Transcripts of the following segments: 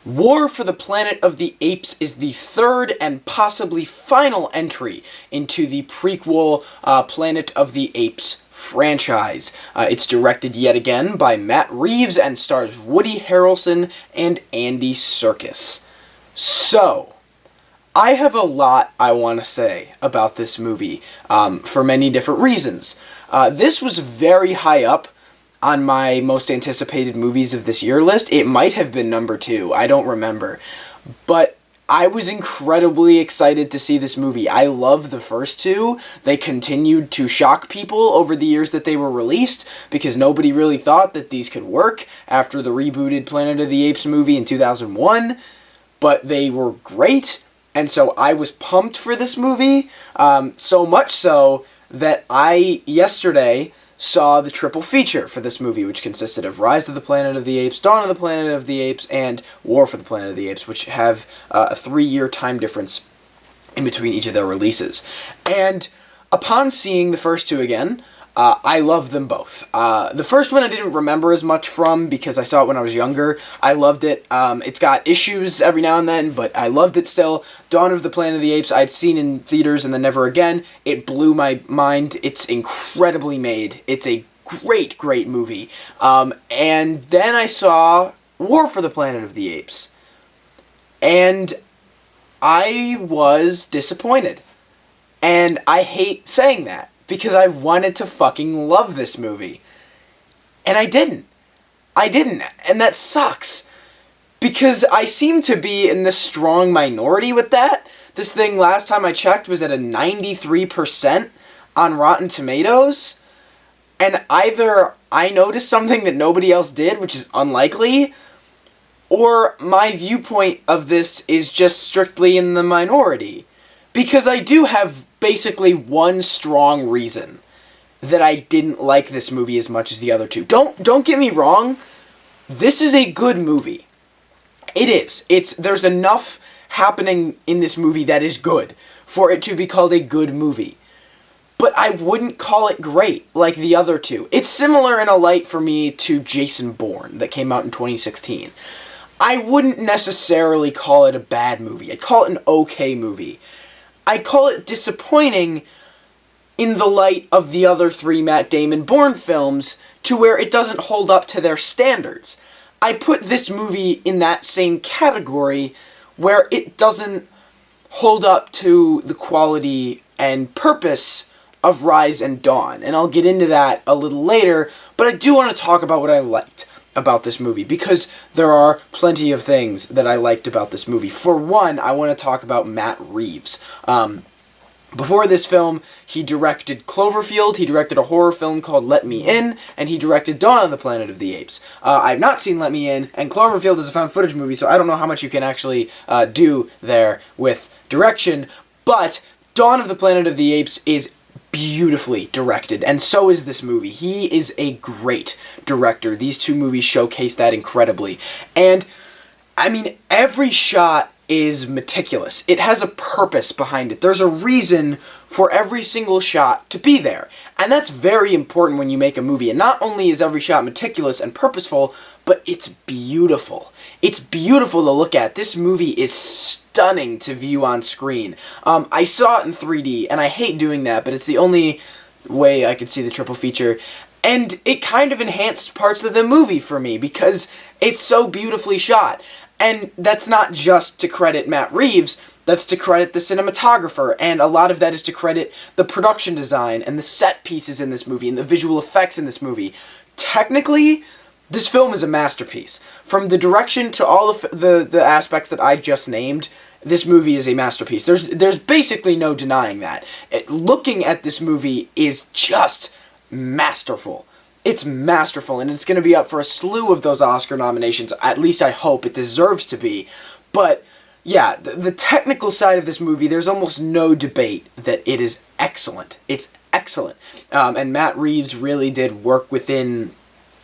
War for the Planet of the Apes is the third and possibly final entry into the prequel Planet of the Apes franchise. It's directed yet again by Matt Reeves and stars Woody Harrelson and Andy Serkis. So, I have a lot I want to say about this movie for many different reasons. This was very high up on my most anticipated movies of this year list. It might have been number 2, I don't remember. But I was incredibly excited to see this movie. I love the first two. They continued to shock people over the years that they were released, because nobody really thought that these could work after the rebooted Planet of the Apes movie in 2001. But they were great, and so I was pumped for this movie. So much so that I, yesterday, saw the triple feature for this movie, which consisted of Rise of the Planet of the Apes, Dawn of the Planet of the Apes, and War for the Planet of the Apes, which have a 3-year time difference in between each of their releases. And upon seeing the first two again, I love them both. The first one I didn't remember as much from because I saw it when I was younger. I loved it. It's got issues every now and then, but I loved it still. Dawn of the Planet of the Apes I'd seen in theaters and then never again. It blew my mind. It's incredibly made. It's a great, great movie. And then I saw War for the Planet of the Apes. And I was disappointed. And I hate saying that, because I wanted to fucking love this movie. And I didn't. And that sucks. Because I seem to be in this strong minority with that. This thing, last time I checked, was at a 93% on Rotten Tomatoes. And either I noticed something that nobody else did, which is unlikely, or my viewpoint of this is just strictly in the minority. Because I do have basically one strong reason that I didn't like this movie as much as the other two. Don't get me wrong, this is a good movie. It is. There's enough happening in this movie that is good for it to be called a good movie. But I wouldn't call it great like the other two. It's similar in a light for me to Jason Bourne that came out in 2016. I wouldn't necessarily call it a bad movie. I'd call it an okay movie. I call it disappointing in the light of the other 3 Matt Damon Bourne films, to where it doesn't hold up to their standards. I put this movie in that same category, where it doesn't hold up to the quality and purpose of Rise and Dawn. And I'll get into that a little later, but I do want to talk about what I liked about this movie, because there are plenty of things that I liked about this movie. For one, I want to talk about Matt Reeves. Before this film, he directed Cloverfield, he directed a horror film called Let Me In, and he directed Dawn of the Planet of the Apes. I've not seen Let Me In, and Cloverfield is a found footage movie, so I don't know how much you can actually do there with direction, but Dawn of the Planet of the Apes is beautifully directed, and so is this movie. He is a great director. These two movies showcase that incredibly. And, I mean, every shot is meticulous. It has a purpose behind it. There's a reason for every single shot to be there. And that's very important when you make a movie. And not only is every shot meticulous and purposeful, but it's beautiful. It's beautiful to look at. This movie is stunning to view on screen. I saw it in 3D, and I hate doing that, but it's the only way I could see the triple feature. And it kind of enhanced parts of the movie for me, because it's so beautifully shot. And that's not just to credit Matt Reeves, that's to credit the cinematographer, and a lot of that is to credit the production design and the set pieces in this movie and the visual effects in this movie. Technically, this film is a masterpiece. From the direction to all of the aspects that I just named, this movie is a masterpiece. There's basically no denying that. Looking at this movie is just masterful. It's masterful, and it's going to be up for a slew of those Oscar nominations. At least I hope it deserves to be. But, yeah, the technical side of this movie, there's almost no debate that it is excellent. It's excellent. And Matt Reeves really did work within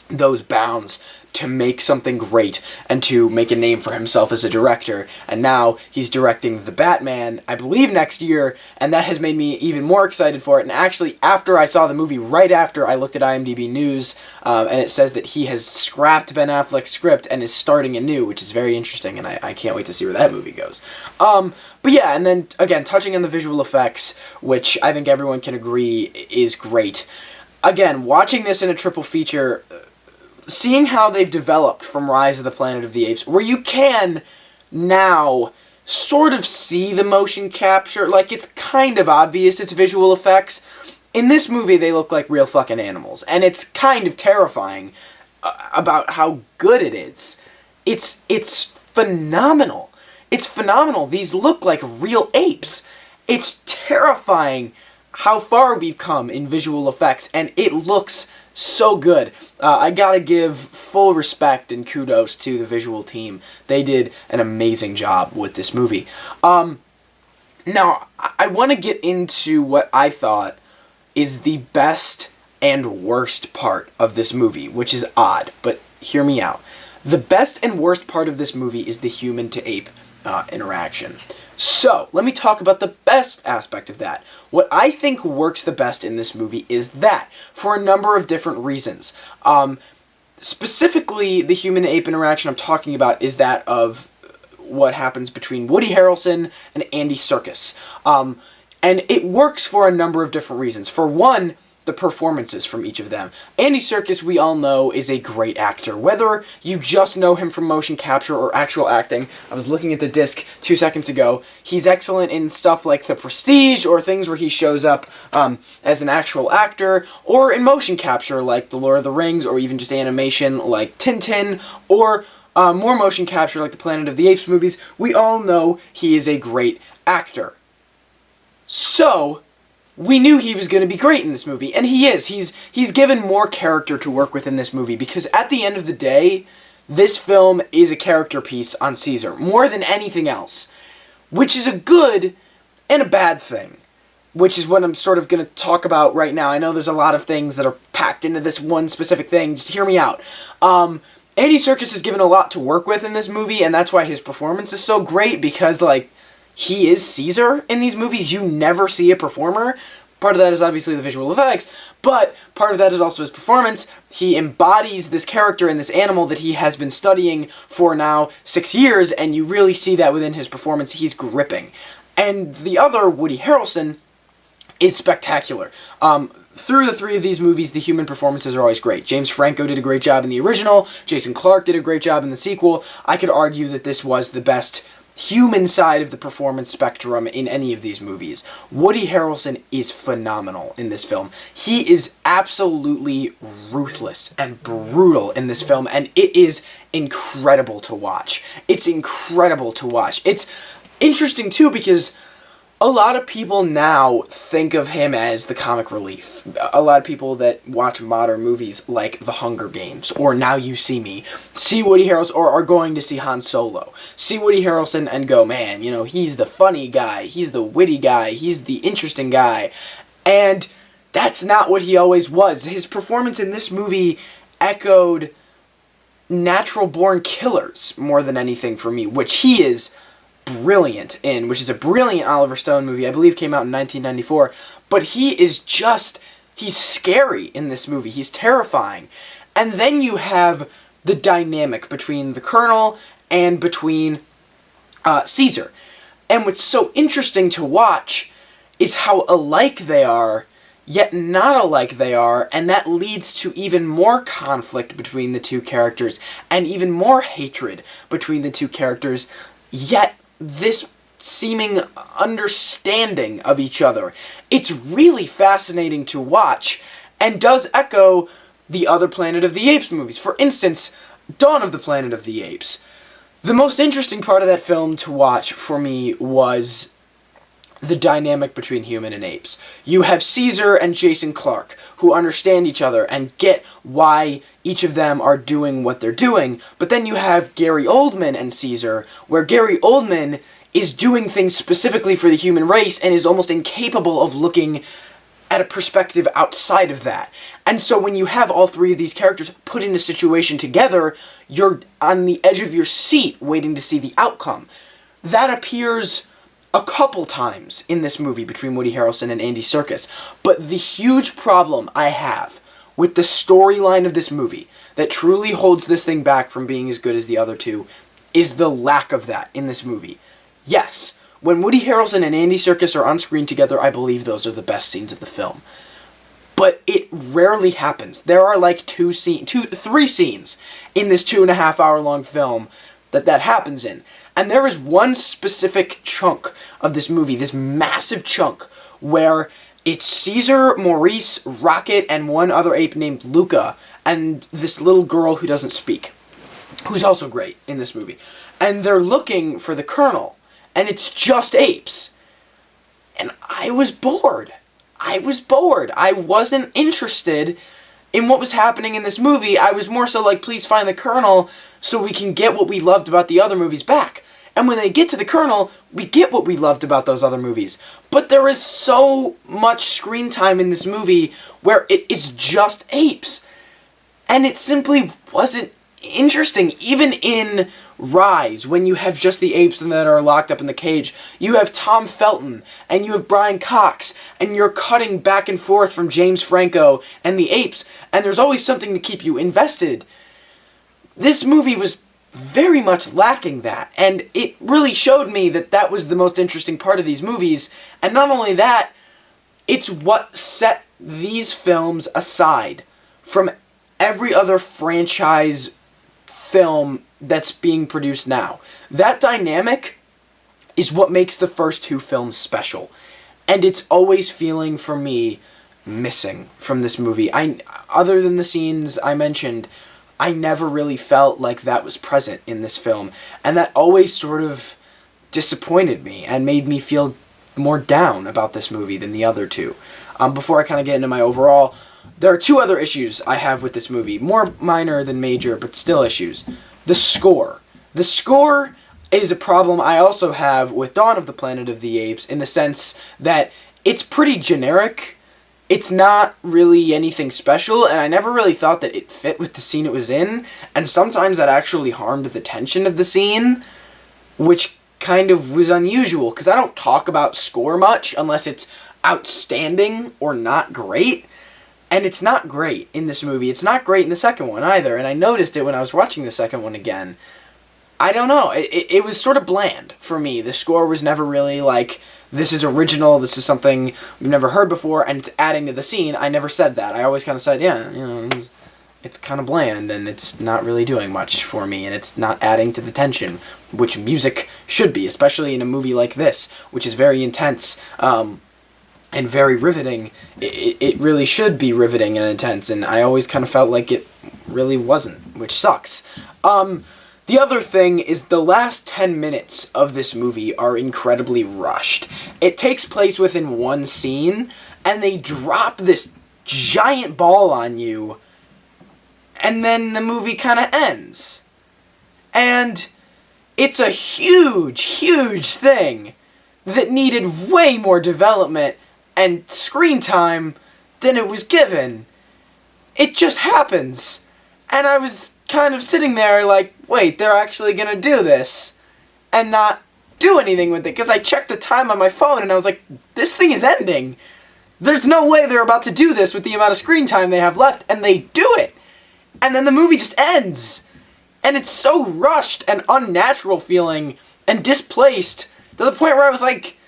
those bounds to make something great and to make a name for himself as a director. And now he's directing The Batman, I believe next year, and that has made me even more excited for it. And actually, after I saw the movie, right after, I looked at IMDb News, and it says that he has scrapped Ben Affleck's script and is starting anew, which is very interesting, and I can't wait to see where that movie goes. But yeah, and then, again, touching on the visual effects, which I think everyone can agree is great. Again, watching this in a triple feature, seeing how they've developed from Rise of the Planet of the Apes, where you can now sort of see the motion capture, like it's kind of obvious it's visual effects. In this movie, they look like real fucking animals, and it's kind of terrifying about how good it is. It's phenomenal. It's phenomenal. These look like real apes. It's terrifying how far we've come in visual effects, and it looks so good. I gotta give full respect and kudos to the visual team. They did an amazing job with this movie. Now, I want to get into what I thought is the best and worst part of this movie, which is odd, but hear me out. The best and worst part of this movie is the human-to-ape interaction. So, let me talk about the best aspect of that. What I think works the best in this movie is that, for a number of different reasons. Specifically, the human-ape interaction I'm talking about is that of what happens between Woody Harrelson and Andy Serkis. And it works for a number of different reasons. For one, the performances from each of them. Andy Serkis, we all know, is a great actor. Whether you just know him from motion capture or actual acting, I was looking at the disc 2 seconds ago, he's excellent in stuff like The Prestige, or things where he shows up as an actual actor, or in motion capture like The Lord of the Rings, or even just animation like Tintin, or more motion capture like the Planet of the Apes movies. We all know he is a great actor. So, we knew he was going to be great in this movie, and he is. He's given more character to work with in this movie, because at the end of the day, this film is a character piece on Caesar, more than anything else, which is a good and a bad thing, which is what I'm sort of going to talk about right now. I know there's a lot of things that are packed into this one specific thing. Just hear me out. Andy Serkis is given a lot to work with in this movie, and that's why his performance is so great, because, like, he is Caesar in these movies. You never see a performer. Part of that is obviously the visual effects, but part of that is also his performance. He embodies this character and this animal that he has been studying for now 6 years, and you really see that within his performance. He's gripping. And the other, Woody Harrelson, is spectacular. Through the three of these movies, the human performances are always great. James Franco did a great job in the original. Jason Clarke did a great job in the sequel. I could argue that this was the best human side of the performance spectrum in any of these movies. Woody Harrelson is phenomenal in this film. He is absolutely ruthless and brutal in this film, and it is incredible to watch. It's incredible to watch. It's interesting, too, because a lot of people now think of him as the comic relief. A lot of people that watch modern movies like The Hunger Games, or Now You See Me, see Woody Harrelson, or are going to see Han Solo, see Woody Harrelson and go, man, you know, he's the funny guy, he's the witty guy, he's the interesting guy. And that's not what he always was. His performance in this movie echoed Natural Born Killers more than anything for me, which he is brilliant in, which is a brilliant Oliver Stone movie. I believe came out in 1994. But he is just, he's scary in this movie. He's terrifying. And then you have the dynamic between the Colonel and between Caesar. And what's so interesting to watch is how alike they are, yet not alike they are, and that leads to even more conflict between the two characters, and even more hatred between the two characters, yet this seeming understanding of each other. It's really fascinating to watch, and does echo the other Planet of the Apes movies. For instance, Dawn of the Planet of the Apes. The most interesting part of that film to watch for me was the dynamic between human and apes. You have Caesar and Jason Clarke, who understand each other and get why each of them are doing what they're doing, but then you have Gary Oldman and Caesar, where Gary Oldman is doing things specifically for the human race and is almost incapable of looking at a perspective outside of that. And so when you have all three of these characters put in a situation together, you're on the edge of your seat waiting to see the outcome. That appears a couple times in this movie between Woody Harrelson and Andy Serkis. But the huge problem I have with the storyline of this movie that truly holds this thing back from being as good as the other two is the lack of that in this movie. Yes, when Woody Harrelson and Andy Serkis are on screen together, I believe those are the best scenes of the film. But it rarely happens. There are like three scenes in this 2.5 hour long film that happens in. And there is one specific chunk of this movie, this massive chunk, where it's Caesar, Maurice, Rocket, and one other ape named Luca, and this little girl who doesn't speak, who's also great in this movie. And they're looking for the Colonel, and it's just apes. And I was bored. I wasn't interested in what was happening in this movie. I was more so like, please find the Colonel so we can get what we loved about the other movies back. And when they get to the Colonel, we get what we loved about those other movies. But there is so much screen time in this movie where it is just apes. And it simply wasn't interesting. Even in Rise, when you have just the apes that are locked up in the cage, you have Tom Felton, and you have Brian Cox, and you're cutting back and forth from James Franco and the apes, and there's always something to keep you invested. This movie was very much lacking that, and it really showed me that was the most interesting part of these movies. And not only that, it's what set these films aside from every other franchise film that's being produced now. That dynamic is what makes the first two films special, and it's always feeling for me missing from this movie. Other than the scenes I mentioned, I never really felt like that was present in this film, and that always sort of disappointed me and made me feel more down about this movie than the other two. Before I kind of get into my overall, there are two other issues I have with this movie, more minor than major, but still issues. The score. The score is a problem I also have with Dawn of the Planet of the Apes, in the sense that it's pretty generic. It's not really anything special, and I never really thought that it fit with the scene it was in, and sometimes that actually harmed the tension of the scene, which kind of was unusual, because I don't talk about score much unless it's outstanding or not great, and it's not great in this movie. It's not great in the second one either, and I noticed it when I was watching the second one again. I don't know, it was sort of bland for me. The score was never really like, this is original, this is something we've never heard before, and it's adding to the scene. I never said that. I always kind of said, yeah, you know, it's kind of bland, and it's not really doing much for me, and it's not adding to the tension, which music should be, especially in a movie like this, which is very intense, and very riveting. It really should be riveting and intense, and I always kind of felt like it really wasn't, which sucks. The other thing is the last 10 minutes of this movie are incredibly rushed. It takes place within one scene, and they drop this giant ball on you, and then the movie kind of ends. And it's a huge, huge thing that needed way more development and screen time than it was given. It just happens. And I was kind of sitting there like, wait, they're actually gonna do this and not do anything with it, because I checked the time on my phone and I was like, this thing is ending. There's no way they're about to do this with the amount of screen time they have left, and they do it. And then the movie just ends. And it's so rushed and unnatural feeling and displaced to the point where I was like,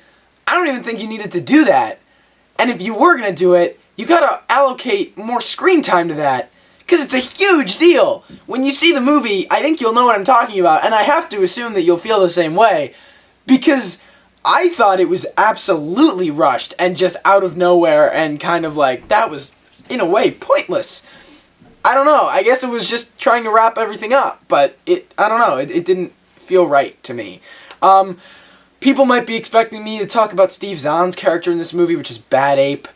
I don't even think you needed to do that. And if you were gonna do it, you gotta allocate more screen time to that. Because it's a huge deal. When you see the movie, I think you'll know what I'm talking about, and I have to assume that you'll feel the same way. Because I thought it was absolutely rushed and just out of nowhere, and kind of like, that was, in a way, pointless. I don't know, I guess it was just trying to wrap everything up, but I don't know, it didn't feel right to me. People might be expecting me to talk about Steve Zahn's character in this movie, which is Bad Ape.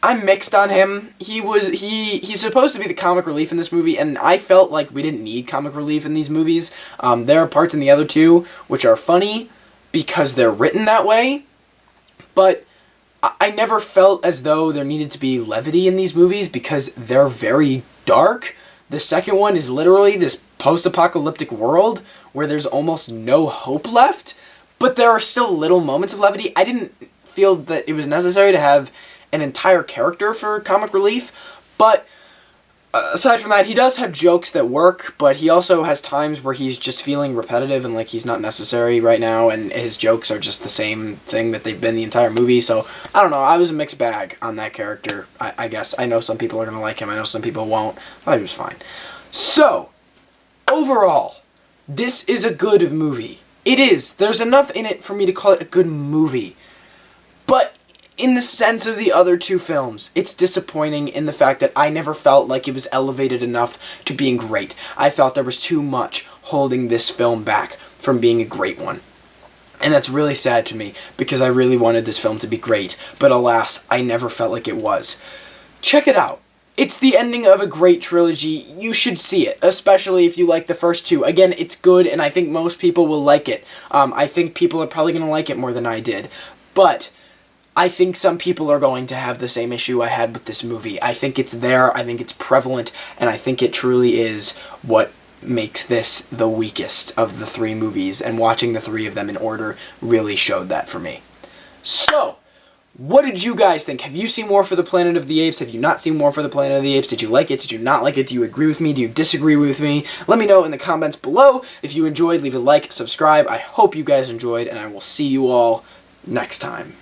I'm mixed on him. He's supposed to be the comic relief in this movie, and I felt like we didn't need comic relief in these movies. There are parts in the other two which are funny because they're written that way, but I never felt as though there needed to be levity in these movies because they're very dark. The second one is literally this post-apocalyptic world where there's almost no hope left, but there are still little moments of levity. I didn't feel that it was necessary to have an entire character for comic relief, but aside from that, he does have jokes that work, but he also has times where he's just feeling repetitive and like he's not necessary right now, and his jokes are just the same thing that they've been the entire movie. So I don't know, I was a mixed bag on that character. I guess I know some people are gonna like him, I know some people won't, but he was fine. So overall, this is a good movie. It is. There's enough in it for me to call it a good movie, but in the sense of the other two films, it's disappointing in the fact that I never felt like it was elevated enough to being great. I felt there was too much holding this film back from being a great one. And that's really sad to me, because I really wanted this film to be great, but alas, I never felt like it was. Check it out. It's the ending of a great trilogy. You should see it, especially if you like the first two. Again, it's good, and I think most people will like it. I think people are probably going to like it more than I did. But I think some people are going to have the same issue I had with this movie. I think it's there, I think it's prevalent, and I think it truly is what makes this the weakest of the three movies, and watching the three of them in order really showed that for me. So, what did you guys think? Have you seen War for the Planet of the Apes? Have you not seen War for the Planet of the Apes? Did you like it? Did you not like it? Do you agree with me? Do you disagree with me? Let me know in the comments below. If you enjoyed, leave a like, subscribe. I hope you guys enjoyed, and I will see you all next time.